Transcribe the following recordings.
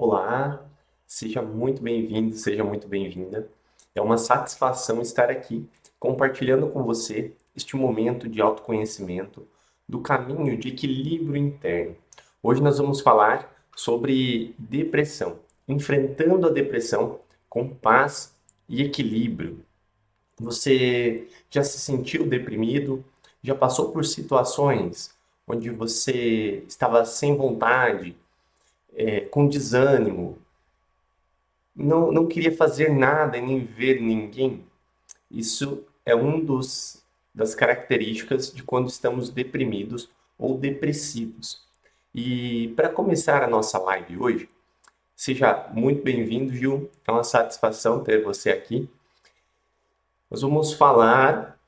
Olá, seja muito bem-vindo, seja muito bem-vinda. É uma satisfação estar aqui compartilhando com você este momento de autoconhecimento, do caminho de equilíbrio interno. Hoje nós vamos falar sobre depressão, enfrentando a depressão com paz e equilíbrio. Você já se sentiu deprimido? Já passou por situações onde você estava sem vontade, com desânimo, não queria fazer nada e nem ver ninguém? Isso é das características de quando estamos deprimidos ou depressivos. E para começar a nossa live hoje, seja muito bem-vindo, Gil. É uma satisfação ter você aqui. Nós vamos falar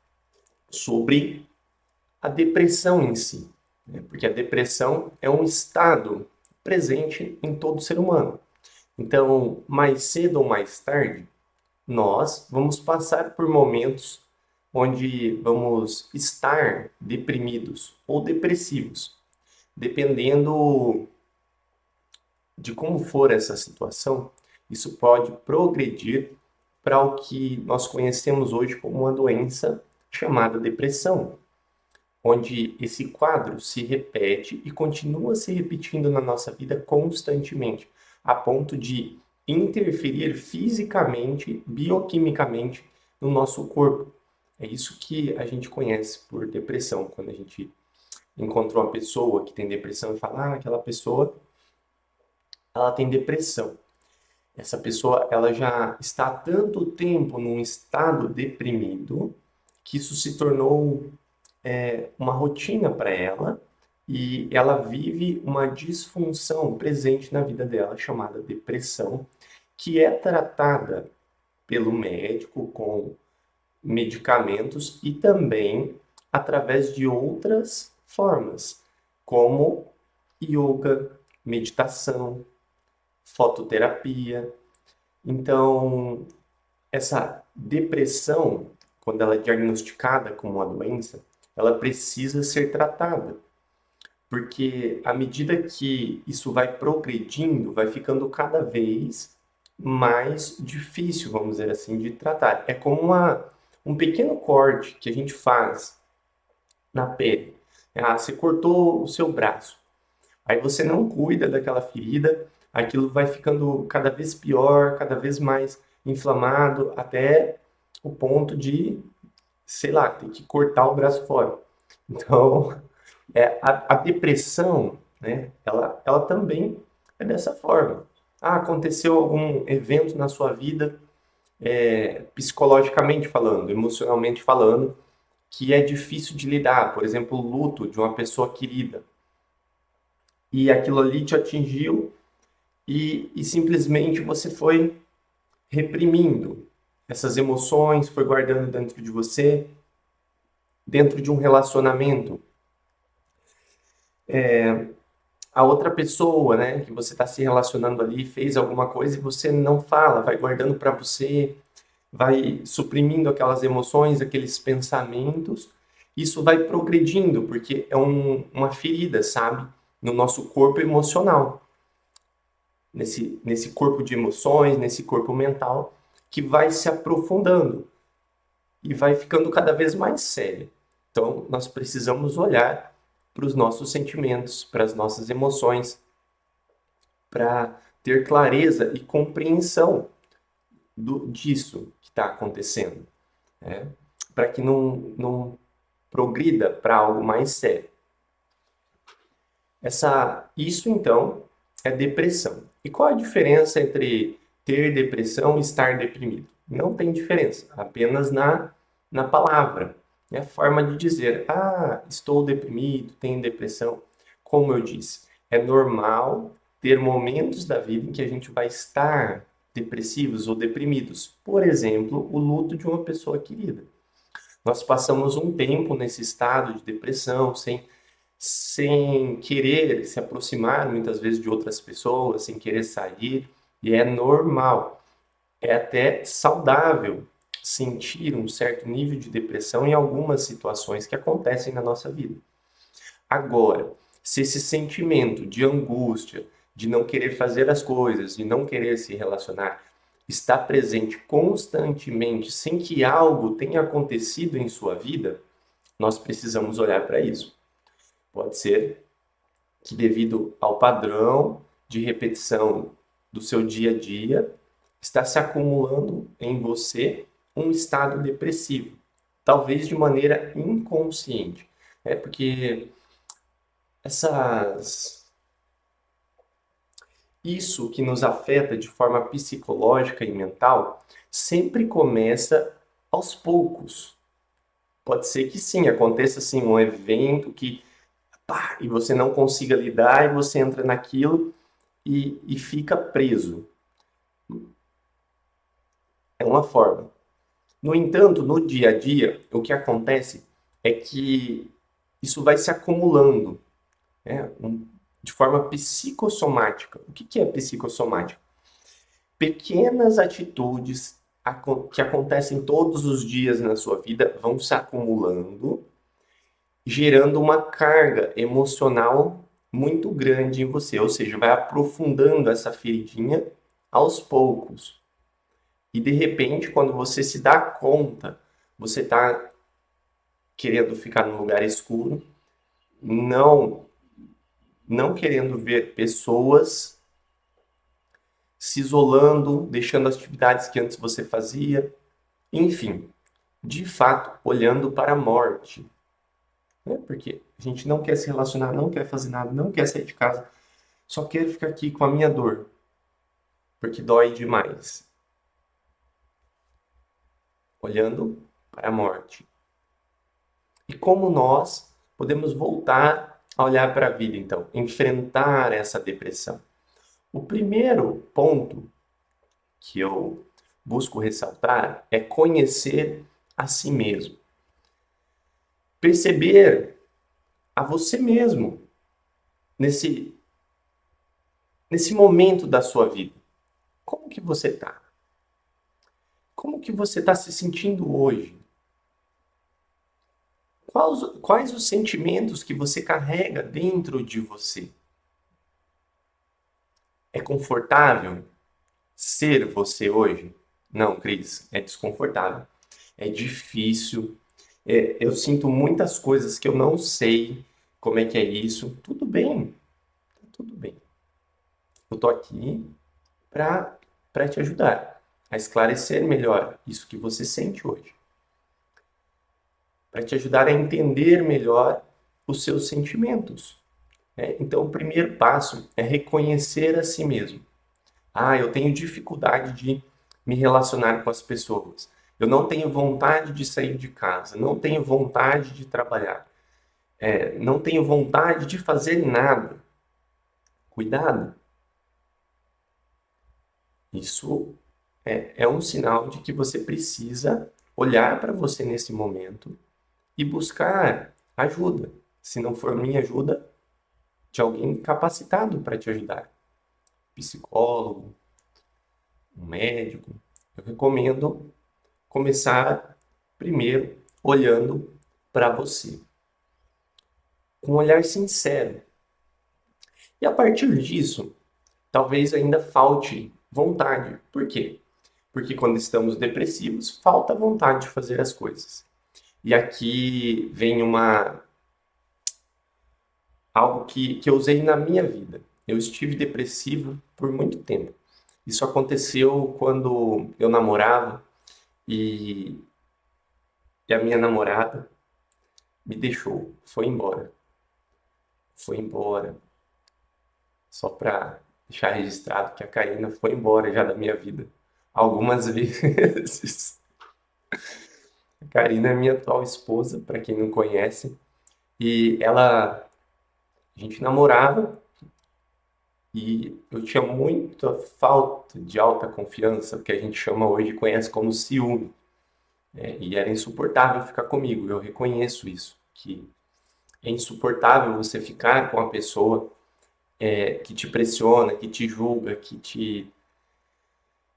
sobre a depressão em si, né? Porque a depressão é um estado presente em todo ser humano. Então, mais cedo ou mais tarde, nós vamos passar por momentos onde vamos estar deprimidos ou depressivos, dependendo de como for essa situação. Isso pode progredir para o que nós conhecemos hoje como uma doença chamada depressão, onde esse quadro se repete e continua se repetindo na nossa vida constantemente, a ponto de interferir fisicamente, bioquimicamente no nosso corpo. É isso que a gente conhece por depressão. Quando a gente encontra uma pessoa que tem depressão e fala, aquela pessoa, ela tem depressão. Essa pessoa, ela já está há tanto tempo num estado deprimido que isso se tornou uma rotina para ela e ela vive uma disfunção presente na vida dela chamada depressão, que é tratada pelo médico com medicamentos e também através de outras formas, como yoga, meditação, fototerapia. Então, essa depressão, quando ela é diagnosticada como uma doença, ela precisa ser tratada, porque à medida que isso vai progredindo, vai ficando cada vez mais difícil, vamos dizer assim, de tratar. É como um pequeno corte que a gente faz na pele. Você cortou o seu braço, aí você não cuida daquela ferida, aquilo vai ficando cada vez pior, cada vez mais inflamado, até o ponto de, sei lá, ter que cortar o braço fora. Então, a depressão, né, ela também é dessa forma. Aconteceu algum evento na sua vida, psicologicamente falando, emocionalmente falando, que é difícil de lidar, por exemplo, o luto de uma pessoa querida. E aquilo ali te atingiu e simplesmente você foi reprimindo essas emoções, foi guardando dentro de você, dentro de um relacionamento. A outra pessoa, né, que você está se relacionando ali, fez alguma coisa e você não fala, vai guardando para você, vai suprimindo aquelas emoções, aqueles pensamentos. Isso vai progredindo, porque é uma ferida, sabe, no nosso corpo emocional, nesse corpo de emoções, nesse corpo mental, que vai se aprofundando e vai ficando cada vez mais sério. Então, nós precisamos olhar para os nossos sentimentos, para as nossas emoções, para ter clareza e compreensão disso que está acontecendo, né? Para que não progrida para algo mais sério. Isso, então, é depressão. E qual a diferença entre ter depressão e estar deprimido? Não tem diferença, apenas na palavra, né? A forma de dizer, estou deprimido, tenho depressão. Como eu disse, é normal ter momentos da vida em que a gente vai estar depressivos ou deprimidos. Por exemplo, o luto de uma pessoa querida. Nós passamos um tempo nesse estado de depressão, sem querer se aproximar muitas vezes de outras pessoas, sem querer sair, e é normal, é até saudável sentir um certo nível de depressão em algumas situações que acontecem na nossa vida. Agora, se esse sentimento de angústia, de não querer fazer as coisas, de não querer se relacionar, está presente constantemente sem que algo tenha acontecido em sua vida, nós precisamos olhar para isso. Pode ser que devido ao padrão de repetição do seu dia a dia, está se acumulando em você um estado depressivo, talvez de maneira inconsciente. Porque essas isso que nos afeta de forma psicológica e mental sempre começa aos poucos. Pode ser que sim, aconteça assim um evento que pá, e você não consiga lidar e você entra naquilo e fica preso. É uma forma. No entanto, no dia a dia, o que acontece é que isso vai se acumulando, né? De forma psicossomática. O que é psicossomática? Pequenas atitudes que acontecem todos os dias na sua vida vão se acumulando, gerando uma carga emocional muito grande em você, ou seja, vai aprofundando essa feridinha aos poucos. E de repente, quando você se dá conta, você está querendo ficar num lugar escuro, não não querendo ver pessoas, se isolando, deixando as atividades que antes você fazia, enfim, de fato, olhando para a morte, né? Porque a gente não quer se relacionar, não quer fazer nada, não quer sair de casa, só quero ficar aqui com a minha dor, porque dói demais, olhando para a morte. E como nós podemos voltar a olhar para a vida, então, enfrentar essa depressão? O primeiro ponto que eu busco ressaltar é conhecer a si mesmo. Perceber a você mesmo nesse, nesse momento da sua vida. Como que você está? Como que você está se sentindo hoje? Quais os sentimentos que você carrega dentro de você? É confortável ser você hoje? Não, Cris, é desconfortável. É difícil. Eu sinto muitas coisas que eu não sei como é que é isso. Tudo bem, tudo bem. Eu tô aqui para te ajudar a esclarecer melhor isso que você sente hoje, para te ajudar a entender melhor os seus sentimentos, né? Então, o primeiro passo é reconhecer a si mesmo. Ah, eu tenho dificuldade de me relacionar com as pessoas. Eu não tenho vontade de sair de casa, não tenho vontade de trabalhar, não tenho vontade de fazer nada. Cuidado, isso é um sinal de que você precisa olhar para você nesse momento e buscar ajuda. Se não for minha ajuda, de alguém capacitado para te ajudar. Psicólogo, um médico. Eu recomendo começar primeiro olhando para você, com um olhar sincero. E a partir disso, talvez ainda falte vontade. Por quê? Porque quando estamos depressivos, falta vontade de fazer as coisas. E aqui vem algo que eu usei na minha vida. Eu estive depressivo por muito tempo. Isso aconteceu quando eu namorava e, e a minha namorada me deixou, foi embora. Foi embora. Só para deixar registrado que a Karina foi embora já da minha vida algumas vezes. A Karina é minha atual esposa, para quem não conhece, e a gente namorava e eu tinha muita falta de alta confiança, o que a gente chama hoje, conhece como ciúme. E era insuportável ficar comigo, eu reconheço isso, que é insuportável você ficar com a pessoa que te pressiona, que te julga, que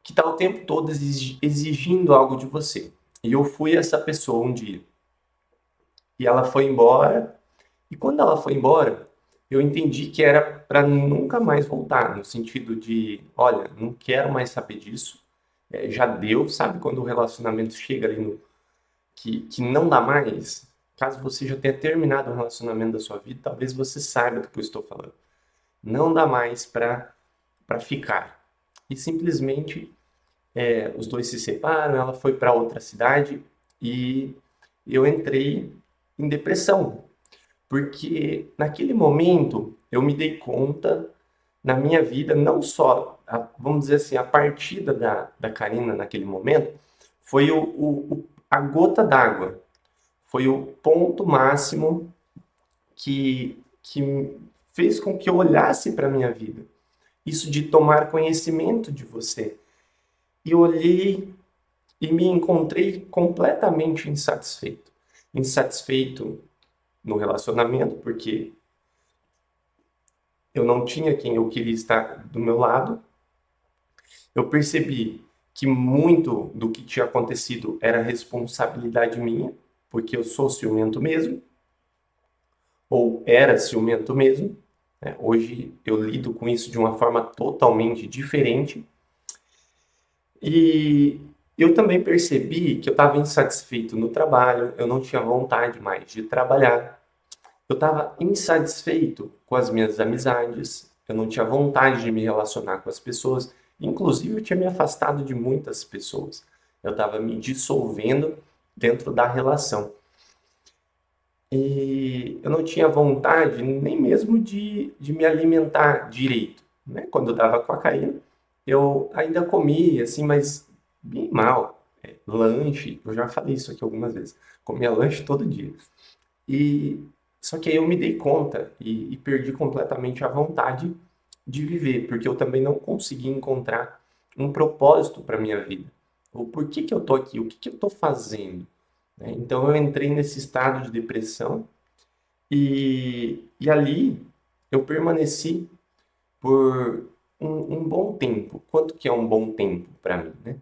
está o tempo todo exigindo algo de você. E eu fui essa pessoa um dia. E ela foi embora, e quando ela foi embora, eu entendi que era para nunca mais voltar, no sentido de, olha, não quero mais saber disso, já deu, sabe quando o relacionamento chega ali no que não dá mais? Caso você já tenha terminado um relacionamento da sua vida, talvez você saiba do que eu estou falando. Não dá mais para ficar. E simplesmente os dois se separam, ela foi para outra cidade e eu entrei em depressão, porque naquele momento eu me dei conta na minha vida, não só, vamos dizer assim, a partida da Karina naquele momento, foi a gota d'água, foi o ponto máximo que fez com que eu olhasse para a minha vida. Isso de tomar conhecimento de você. E olhei e me encontrei completamente insatisfeito. Insatisfeito no relacionamento, porque eu não tinha quem eu queria estar do meu lado. Eu percebi que muito do que tinha acontecido era responsabilidade minha, porque eu sou ciumento mesmo, ou era ciumento mesmo. Né? Hoje eu lido com isso de uma forma totalmente diferente. E eu também percebi que eu estava insatisfeito no trabalho, eu não tinha vontade mais de trabalhar. Eu estava insatisfeito com as minhas amizades, eu não tinha vontade de me relacionar com as pessoas, inclusive eu tinha me afastado de muitas pessoas. Eu estava me dissolvendo dentro da relação. E eu não tinha vontade nem mesmo de me alimentar direito. Né? Quando eu estava com a Karina, eu ainda comia, assim, mas bem mal. Lanche, eu já falei isso aqui algumas vezes. Comia lanche todo dia. E só que aí eu me dei conta e perdi completamente a vontade de viver, porque eu também não consegui encontrar um propósito para minha vida. O porquê que eu tô aqui? O que que eu tô fazendo? Né? Então eu entrei nesse estado de depressão e ali eu permaneci por um bom tempo. Quanto que é um bom tempo para mim, né?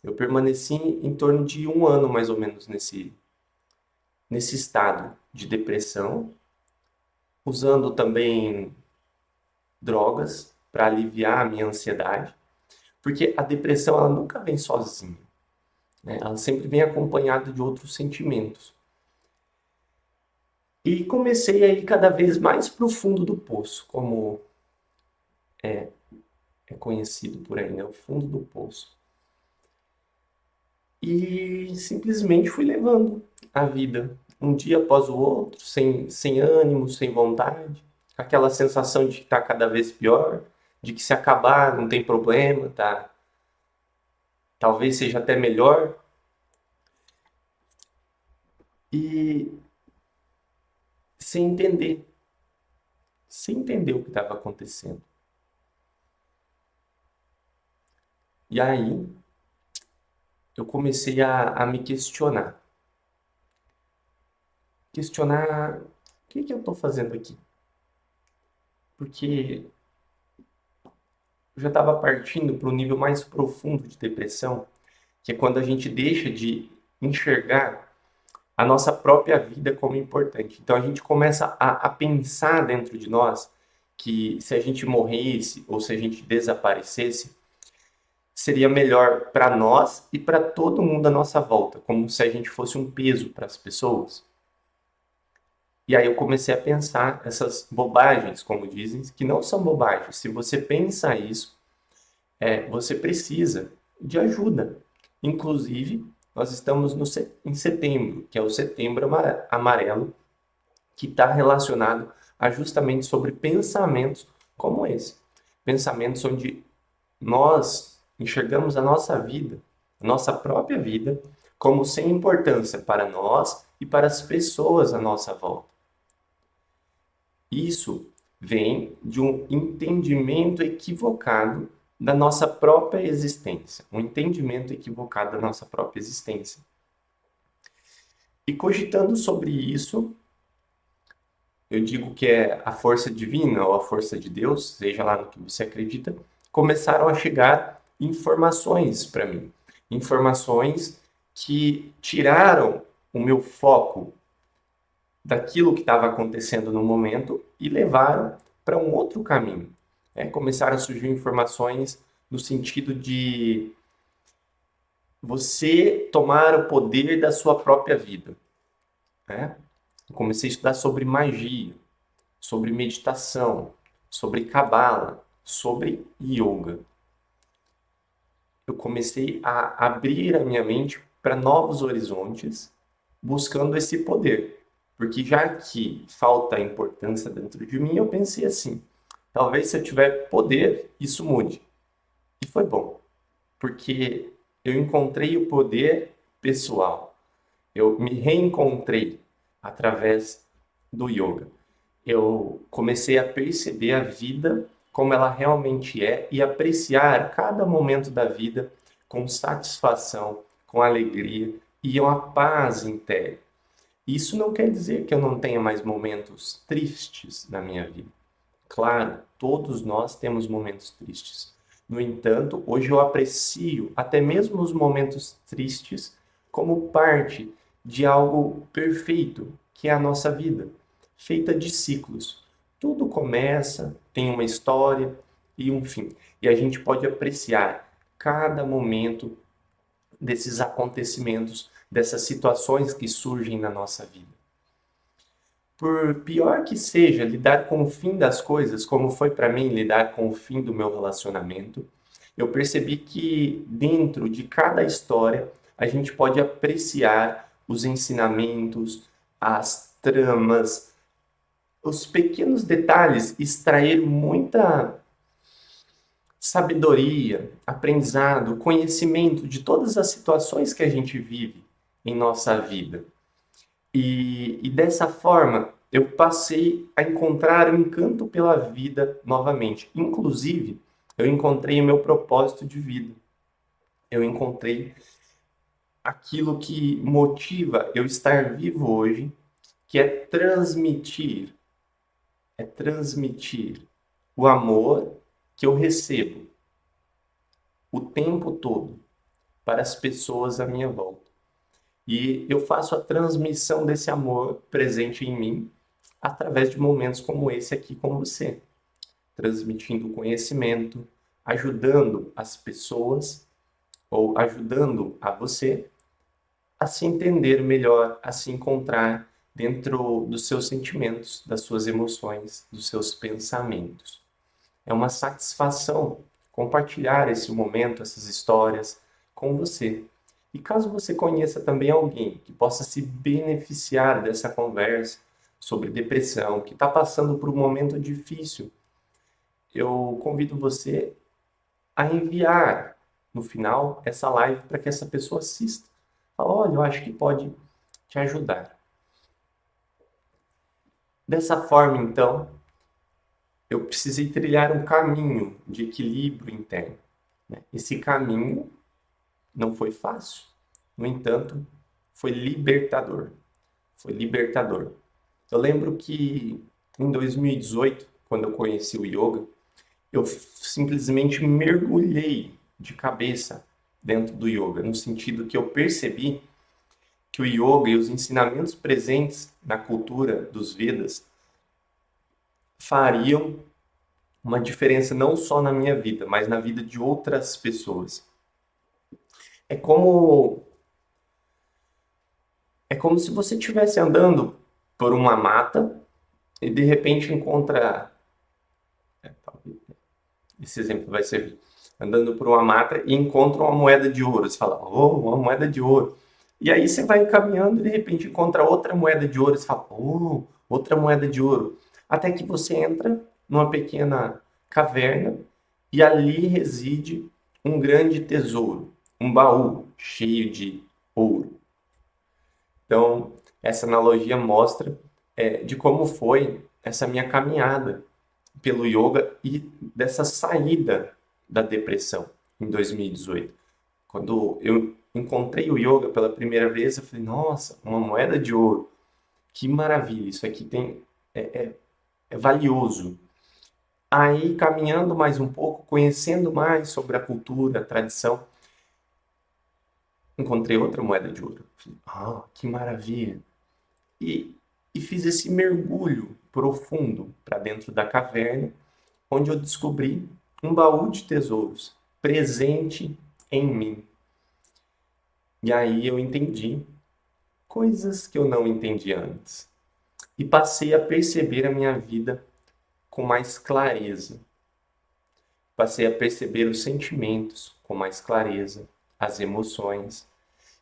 Eu permaneci em torno de um ano mais ou menos nesse estado de depressão, usando também drogas para aliviar a minha ansiedade, porque a depressão ela nunca vem sozinha, né? Ela sempre vem acompanhada de outros sentimentos. E comecei a ir cada vez mais para o fundo do poço, como é conhecido por aí, né? O fundo do poço. E simplesmente fui levando a vida, um dia após o outro, sem ânimo, sem vontade, aquela sensação de que está cada vez pior, de que se acabar não tem problema, tá? Talvez seja até melhor. E sem entender, sem entender o que estava acontecendo. E aí eu comecei a me questionar. Questionar o que eu estou fazendo aqui? Porque eu já estava partindo para o nível mais profundo de depressão, que é quando a gente deixa de enxergar a nossa própria vida como importante. Então a gente começa a pensar dentro de nós que se a gente morresse ou se a gente desaparecesse, seria melhor para nós e para todo mundo à nossa volta, como se a gente fosse um peso para as pessoas. E aí eu comecei a pensar essas bobagens, como dizem, que não são bobagens. Se você pensa isso, você precisa de ajuda. Inclusive, nós estamos em setembro, que é o Setembro Amarelo, que está relacionado a justamente sobre pensamentos como esse. Pensamentos onde nós enxergamos a nossa vida, a nossa própria vida, como sem importância para nós e para as pessoas à nossa volta. Isso vem de um entendimento equivocado da nossa própria existência, um entendimento equivocado da nossa própria existência. E cogitando sobre isso, eu digo que é a força divina ou a força de Deus, seja lá no que você acredita, começaram a chegar informações para mim. Informações que tiraram o meu foco daquilo que estava acontecendo no momento e levaram para um outro caminho. Começaram a surgir informações no sentido de você tomar o poder da sua própria vida. Né? Eu comecei a estudar sobre magia, sobre meditação, sobre cabala, sobre yoga. Eu comecei a abrir a minha mente para novos horizontes, buscando esse poder. Porque já que falta importância dentro de mim, eu pensei assim, talvez se eu tiver poder, isso mude. E foi bom, porque eu encontrei o poder pessoal. Eu me reencontrei através do yoga. Eu comecei a perceber a vida como ela realmente é e apreciar cada momento da vida com satisfação, com alegria e uma paz interna. Isso não quer dizer que eu não tenha mais momentos tristes na minha vida. Claro, todos nós temos momentos tristes. No entanto, hoje eu aprecio até mesmo os momentos tristes como parte de algo perfeito, que é a nossa vida, feita de ciclos. Tudo começa, tem uma história e um fim. E a gente pode apreciar cada momento desses acontecimentos, dessas situações que surgem na nossa vida. Por pior que seja lidar com o fim das coisas, como foi para mim lidar com o fim do meu relacionamento, eu percebi que dentro de cada história a gente pode apreciar os ensinamentos, as tramas, os pequenos detalhes, extrair muita sabedoria, aprendizado, conhecimento de todas as situações que a gente vive em nossa vida. E dessa forma, eu passei a encontrar o encanto pela vida novamente. Inclusive, eu encontrei o meu propósito de vida. Eu encontrei aquilo que motiva eu estar vivo hoje, que é transmitir o amor que eu recebo o tempo todo para as pessoas à minha volta. E eu faço a transmissão desse amor presente em mim através de momentos como esse aqui com você, transmitindo conhecimento, ajudando as pessoas ou ajudando a você a se entender melhor, a se encontrar dentro dos seus sentimentos, das suas emoções, dos seus pensamentos. É uma satisfação compartilhar esse momento, essas histórias com você. E caso você conheça também alguém que possa se beneficiar dessa conversa sobre depressão, que está passando por um momento difícil, eu convido você a enviar no final essa live para que essa pessoa assista. Fala, olha, eu acho que pode te ajudar. Dessa forma, então, eu precisei trilhar um caminho de equilíbrio interno. Esse caminho não foi fácil, no entanto, foi libertador. Foi libertador. Eu lembro que em 2018, quando eu conheci o yoga, eu simplesmente mergulhei de cabeça dentro do yoga, no sentido que eu percebi que o yoga e os ensinamentos presentes na cultura dos Vedas fariam uma diferença não só na minha vida, mas na vida de outras pessoas. É como é como se você estivesse andando por uma mata e de repente encontra, esse exemplo vai servir, andando por uma mata e encontra uma moeda de ouro. Você fala, oh, uma moeda de ouro. E aí você vai caminhando e de repente encontra outra moeda de ouro. Você fala, oh, outra moeda de ouro. Até que você entra numa pequena caverna e ali reside um grande tesouro, um baú cheio de ouro. Então, essa analogia mostra de como foi essa minha caminhada pelo yoga e dessa saída da depressão em 2018. Quando eu encontrei o yoga pela primeira vez, eu falei, nossa, uma moeda de ouro, que maravilha, isso aqui é valioso. Aí, caminhando mais um pouco, conhecendo mais sobre a cultura, a tradição, encontrei outra moeda de ouro. Falei, que maravilha! E e fiz esse mergulho profundo para dentro da caverna, onde eu descobri um baú de tesouros presente em mim. E aí eu entendi coisas que eu não entendia antes. E passei a perceber a minha vida com mais clareza. Passei a perceber os sentimentos com mais clareza, as emoções,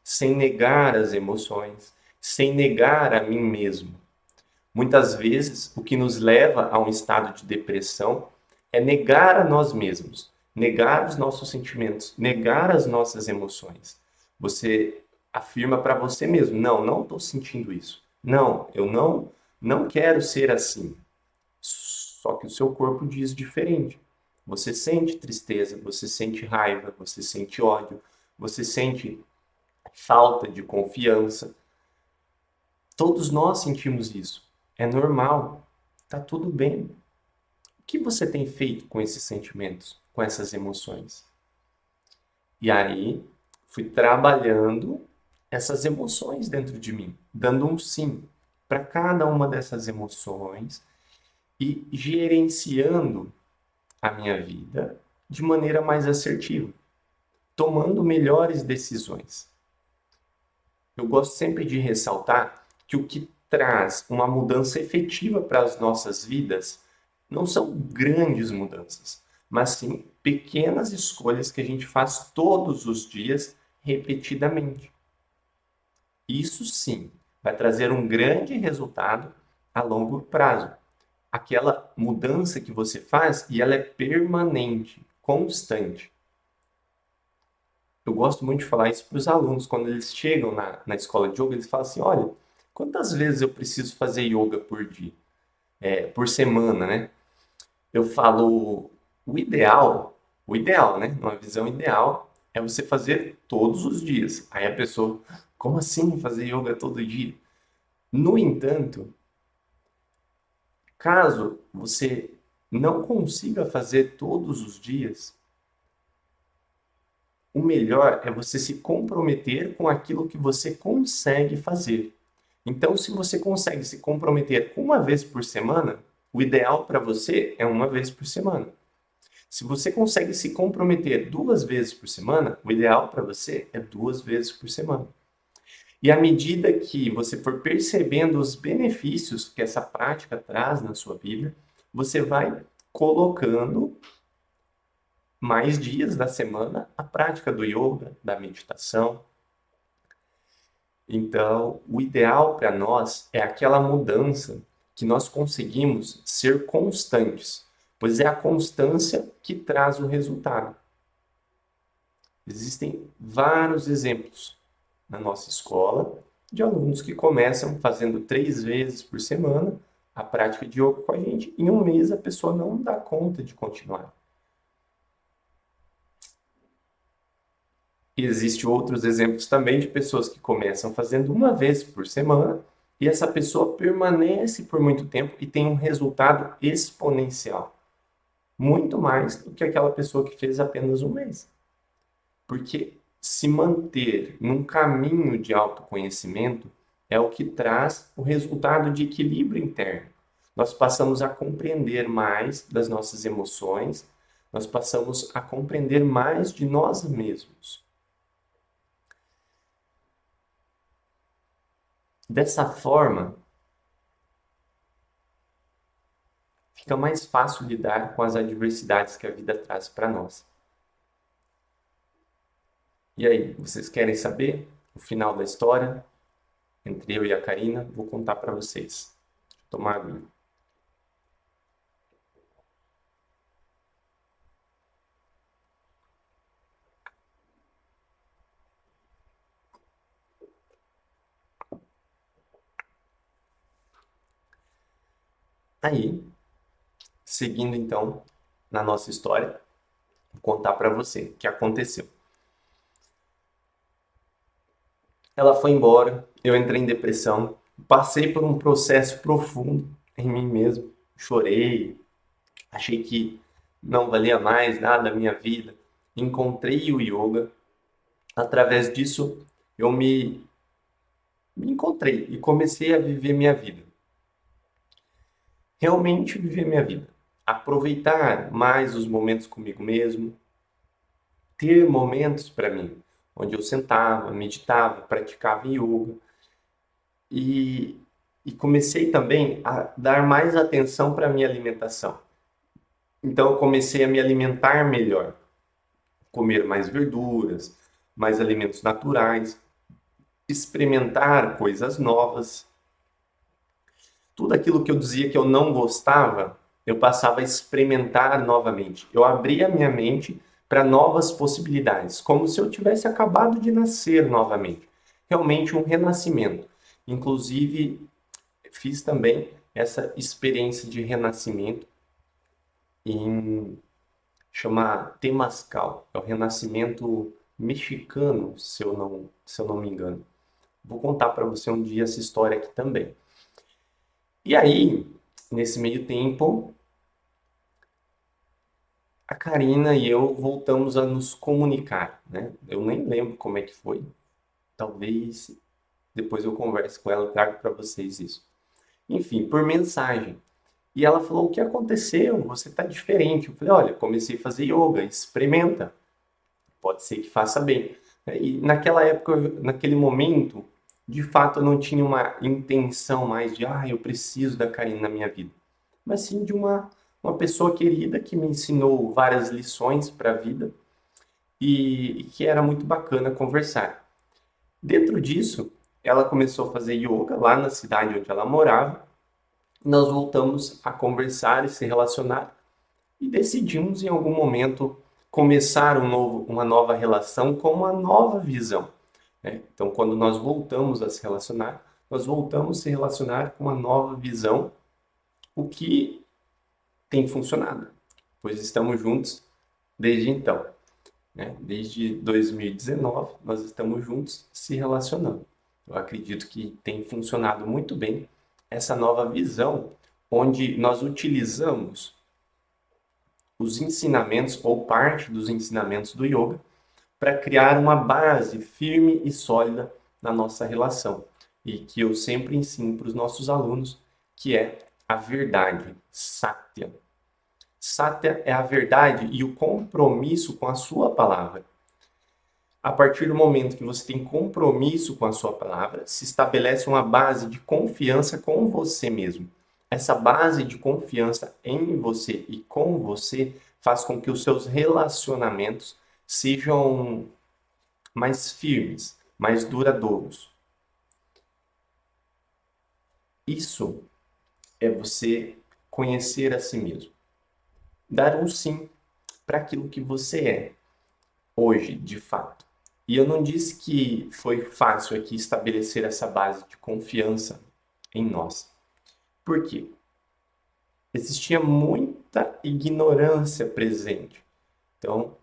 sem negar as emoções, sem negar a mim mesmo. Muitas vezes, o que nos leva a um estado de depressão é negar a nós mesmos, negar os nossos sentimentos, negar as nossas emoções. Você afirma para você mesmo: não, não estou sentindo isso. Não, eu não quero ser assim. Só que o seu corpo diz diferente. Você sente tristeza, você sente raiva, você sente ódio, você sente falta de confiança. Todos nós sentimos isso. É normal. Tá tudo bem. O que você tem feito com esses sentimentos, com essas emoções? E aí, fui trabalhando essas emoções dentro de mim, dando um sim para cada uma dessas emoções e gerenciando a minha vida de maneira mais assertiva, tomando melhores decisões. Eu gosto sempre de ressaltar que o que traz uma mudança efetiva para as nossas vidas não são grandes mudanças, mas sim pequenas escolhas que a gente faz todos os dias, repetidamente. Isso sim vai trazer um grande resultado a longo prazo. Aquela mudança que você faz e ela é permanente, constante. Eu gosto muito de falar isso para os alunos, quando eles chegam na escola de yoga, eles falam assim: olha, quantas vezes eu preciso fazer yoga por dia? Por semana, né? Eu falo, o ideal, né? Uma visão ideal é você fazer todos os dias. Aí a pessoa, como assim fazer yoga todo dia? No entanto, caso você não consiga fazer todos os dias, o melhor é você se comprometer com aquilo que você consegue fazer. Então, se você consegue se comprometer uma vez por semana, o ideal para você é uma vez por semana. Se você consegue se comprometer 2 vezes por semana, o ideal para você é 2 vezes por semana. E à medida que você for percebendo os benefícios que essa prática traz na sua vida, você vai colocando mais dias da semana a prática do yoga, da meditação. Então, o ideal para nós é aquela mudança que nós conseguimos ser constantes, pois é a constância que traz o resultado. Existem vários exemplos na nossa escola de alunos que começam fazendo 3 vezes por semana a prática de yoga com a gente. Em um mês a pessoa não dá conta de continuar. E existem outros exemplos também de pessoas que começam fazendo uma vez por semana e essa pessoa permanece por muito tempo e tem um resultado exponencial, muito mais do que aquela pessoa que fez apenas um mês. Porque se manter num caminho de autoconhecimento é o que traz o resultado de equilíbrio interno. Nós passamos a compreender mais das nossas emoções, nós passamos a compreender mais de nós mesmos. Dessa forma, fica mais fácil lidar com as adversidades que a vida traz para nós. E aí, vocês querem saber o final da história entre eu e a Karina? Vou contar para vocês. Tomar água. Aí, seguindo então na nossa história, vou contar para você o que aconteceu. Ela foi embora, eu entrei em depressão, passei por um processo profundo em mim mesmo, chorei, achei que não valia mais nada a minha vida. Encontrei o yoga, através disso eu me encontrei e comecei a viver minha vida. realmente viver minha vida, aproveitar mais os momentos comigo mesmo, ter momentos para mim, onde eu sentava, meditava, praticava yoga e, e comecei também a dar mais atenção para a minha alimentação. Então eu comecei a me alimentar melhor, comer mais verduras, mais alimentos naturais, experimentar coisas novas. Tudo aquilo que eu dizia que eu não gostava, eu passava a experimentar novamente. Eu abria a minha mente para novas possibilidades, como se eu tivesse acabado de nascer novamente. Realmente um renascimento. Inclusive, fiz também essa experiência de renascimento em chama Temascal. É o renascimento mexicano, se eu não me engano. Vou contar para você um dia essa história aqui também. E aí, nesse meio tempo, a Karina e eu voltamos a nos comunicar, né? Eu nem lembro como é que foi. Talvez depois eu converse com ela e trago para vocês isso. Enfim, por mensagem. E ela falou: "O que aconteceu? Você está diferente." Eu falei: "Olha, comecei a fazer yoga, experimenta. Pode ser que faça bem." E naquela época, naquele momento, de fato eu não tinha uma intenção mais de, eu preciso da Karina na minha vida. Mas sim de uma pessoa querida que me ensinou várias lições para a vida e que era muito bacana conversar. Dentro disso, ela começou a fazer yoga lá na cidade onde ela morava. Nós voltamos a conversar e se relacionar e decidimos em algum momento começar uma nova relação com uma nova visão, né? Então, quando nós voltamos a se relacionar, nós voltamos a se relacionar com uma nova visão, o que tem funcionado, pois estamos juntos desde então, né? Desde 2019, nós estamos juntos se relacionando. Eu acredito que tem funcionado muito bem essa nova visão, onde nós utilizamos os ensinamentos ou parte dos ensinamentos do yoga para criar uma base firme e sólida na nossa relação. E que eu sempre ensino para os nossos alunos, que é a verdade, Satya. Satya é a verdade e o compromisso com a sua palavra. A partir do momento que você tem compromisso com a sua palavra, se estabelece uma base de confiança com você mesmo. Essa base de confiança em você e com você faz com que os seus relacionamentos sejam mais firmes, mais duradouros. Isso é você conhecer a si mesmo. Dar um sim para aquilo que você é hoje, de fato. E eu não disse que foi fácil aqui estabelecer essa base de confiança em nós. Por quê? Existia muita ignorância presente. Então,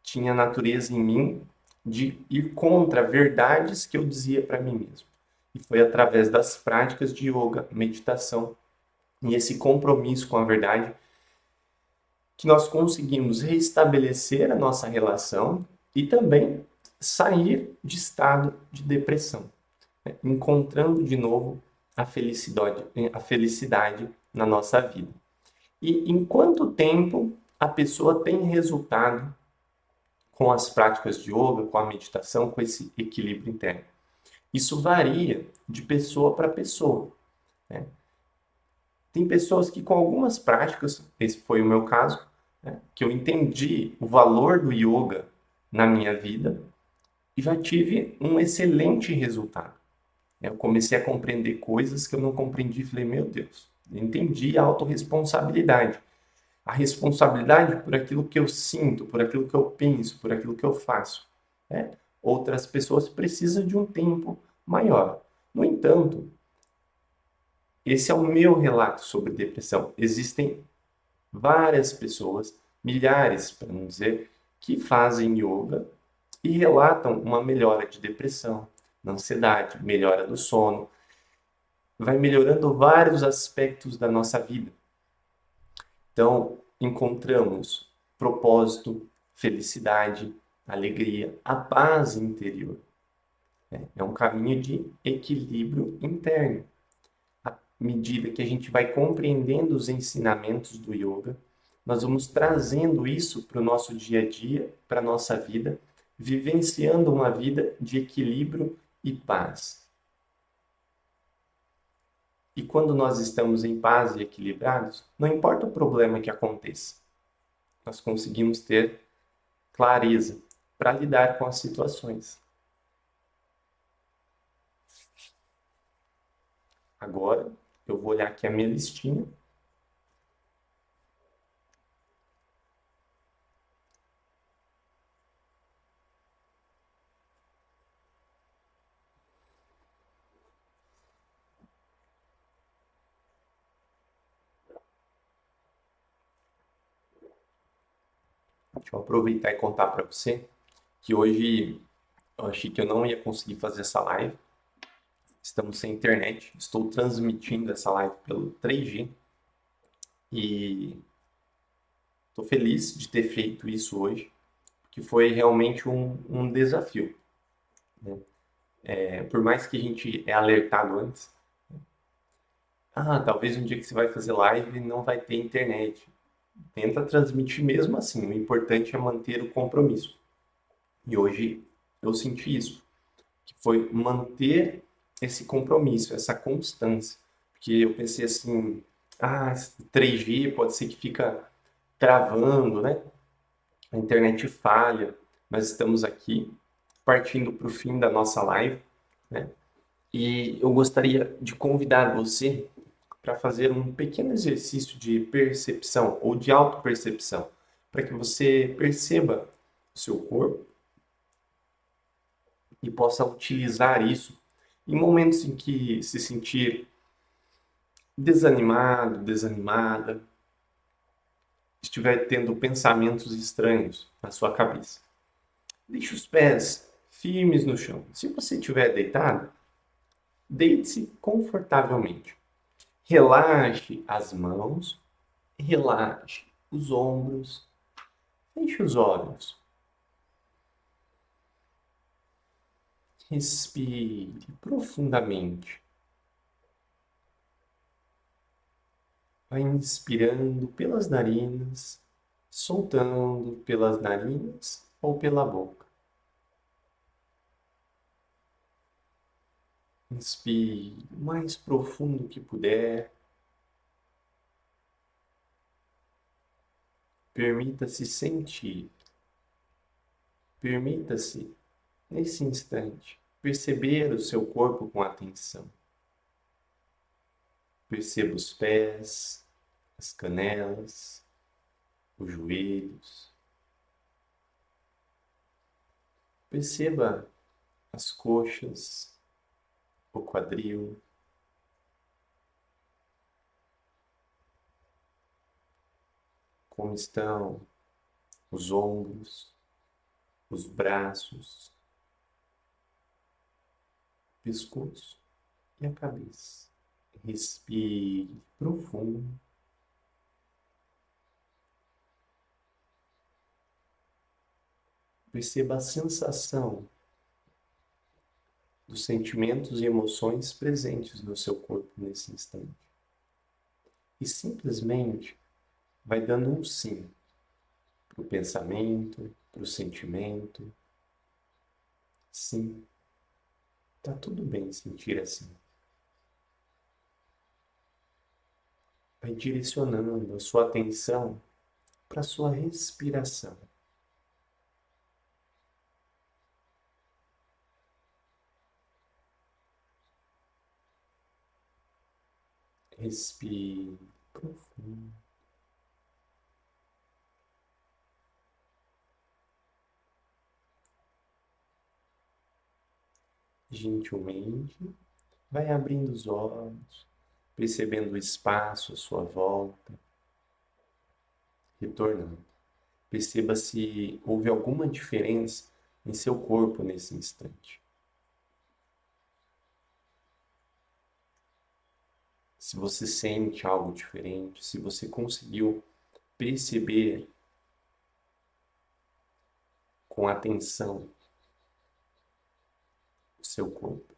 tinha natureza em mim de ir contra verdades que eu dizia para mim mesmo. E foi através das práticas de yoga, meditação e esse compromisso com a verdade que nós conseguimos restabelecer a nossa relação e também sair de estado de depressão, né? Encontrando de novo a felicidade na nossa vida. E em quanto tempo a pessoa tem resultado com as práticas de yoga, com a meditação, com esse equilíbrio interno? Isso varia de pessoa para pessoa, né? Tem pessoas que com algumas práticas, esse foi o meu caso, né, que eu entendi o valor do yoga na minha vida e já tive um excelente resultado. Eu comecei a compreender coisas que eu não compreendi e falei: meu Deus, eu entendi a autorresponsabilidade. A responsabilidade por aquilo que eu sinto, por aquilo que eu penso, por aquilo que eu faço, né? Outras pessoas precisam de um tempo maior. No entanto, esse é o meu relato sobre depressão. Existem várias pessoas, milhares, para não dizer, que fazem yoga e relatam uma melhora de depressão, na ansiedade, melhora do sono, vai melhorando vários aspectos da nossa vida. Então, encontramos propósito, felicidade, alegria, a paz interior. É um caminho de equilíbrio interno. medida que a gente vai compreendendo os ensinamentos do yoga, nós vamos trazendo isso para o nosso dia a dia, para a nossa vida, vivenciando uma vida de equilíbrio e paz. E quando nós estamos em paz e equilibrados, não importa o problema que aconteça, nós conseguimos ter clareza para lidar com as situações. Agora, eu vou olhar aqui a minha listinha. Deixa eu aproveitar e contar para você que hoje eu achei que eu não ia conseguir fazer essa live. Estamos sem internet. Estou transmitindo essa live pelo 3G e estou feliz de ter feito isso hoje, porque foi realmente um desafio, né? Por mais que a gente é alertado antes, talvez um dia que você vai fazer live não vai ter internet. Tenta transmitir mesmo assim. O importante é manter o compromisso. E hoje eu senti isso, que foi manter esse compromisso, essa constância. Porque eu pensei assim, 3G pode ser que fica travando, né? A internet falha, mas estamos aqui partindo para o fim da nossa live, né? E eu gostaria de convidar você para fazer um pequeno exercício de percepção ou de autopercepção, para que você perceba o seu corpo e possa utilizar isso em momentos em que se sentir desanimado, desanimada, estiver tendo pensamentos estranhos na sua cabeça. Deixe os pés firmes no chão. Se você estiver deitado, deite-se confortavelmente. Relaxe as mãos, relaxe os ombros, feche os olhos. Respire profundamente. Vai inspirando pelas narinas, soltando pelas narinas ou pela boca. Inspire o mais profundo que puder. Permita-se sentir. Permita-se, nesse instante, perceber o seu corpo com atenção. Perceba os pés, as canelas, os joelhos. Perceba as coxas, o quadril. Como estão os ombros, os braços, o pescoço e a cabeça. Respire profundo. Perceba a sensação dos sentimentos e emoções presentes no seu corpo nesse instante. E simplesmente vai dando um sim para o pensamento, para o sentimento. Sim, tá tudo bem sentir assim. Vai direcionando a sua atenção para a sua respiração. Respire profundo. Gentilmente, vai abrindo os olhos, percebendo o espaço à sua volta, retornando. Perceba se houve alguma diferença em seu corpo nesse instante. Se você sente algo diferente, se você conseguiu perceber com atenção o seu corpo.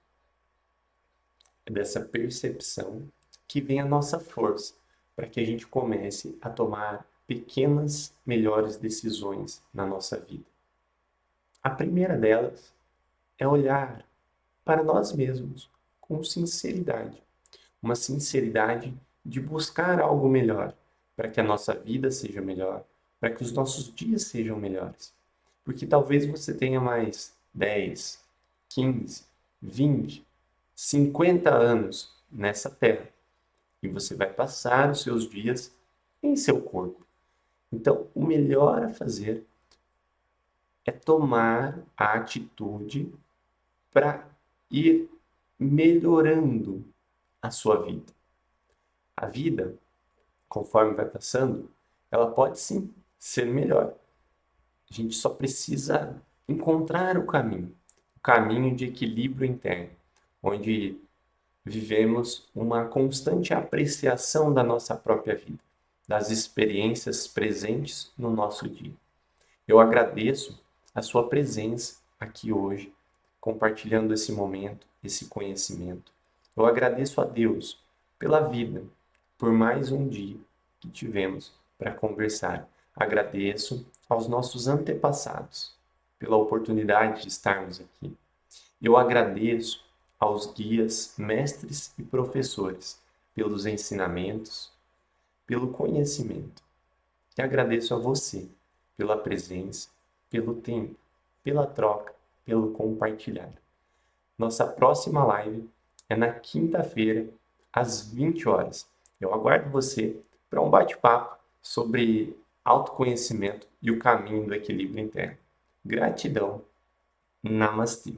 É dessa percepção que vem a nossa força para que a gente comece a tomar pequenas, melhores decisões na nossa vida. A primeira delas é olhar para nós mesmos com sinceridade, uma sinceridade de buscar algo melhor, para que a nossa vida seja melhor, para que os nossos dias sejam melhores. Porque talvez você tenha mais 10, 15, 20, 50 anos nessa terra e você vai passar os seus dias em seu corpo. Então, o melhor a fazer é tomar a atitude para ir melhorando a sua vida. A vida, conforme vai passando, ela pode sim ser melhor. A gente só precisa encontrar o caminho de equilíbrio interno, onde vivemos uma constante apreciação da nossa própria vida, das experiências presentes no nosso dia. Eu agradeço a sua presença aqui hoje, compartilhando esse momento, esse conhecimento. Eu agradeço a Deus pela vida, por mais um dia que tivemos para conversar. Agradeço aos nossos antepassados pela oportunidade de estarmos aqui. Eu agradeço aos guias, mestres e professores pelos ensinamentos, pelo conhecimento. E agradeço a você pela presença, pelo tempo, pela troca, pelo compartilhar. Nossa próxima live é na quinta-feira, às 20 horas. Eu aguardo você para um bate-papo sobre autoconhecimento e o caminho do equilíbrio interno. Gratidão. Namastê.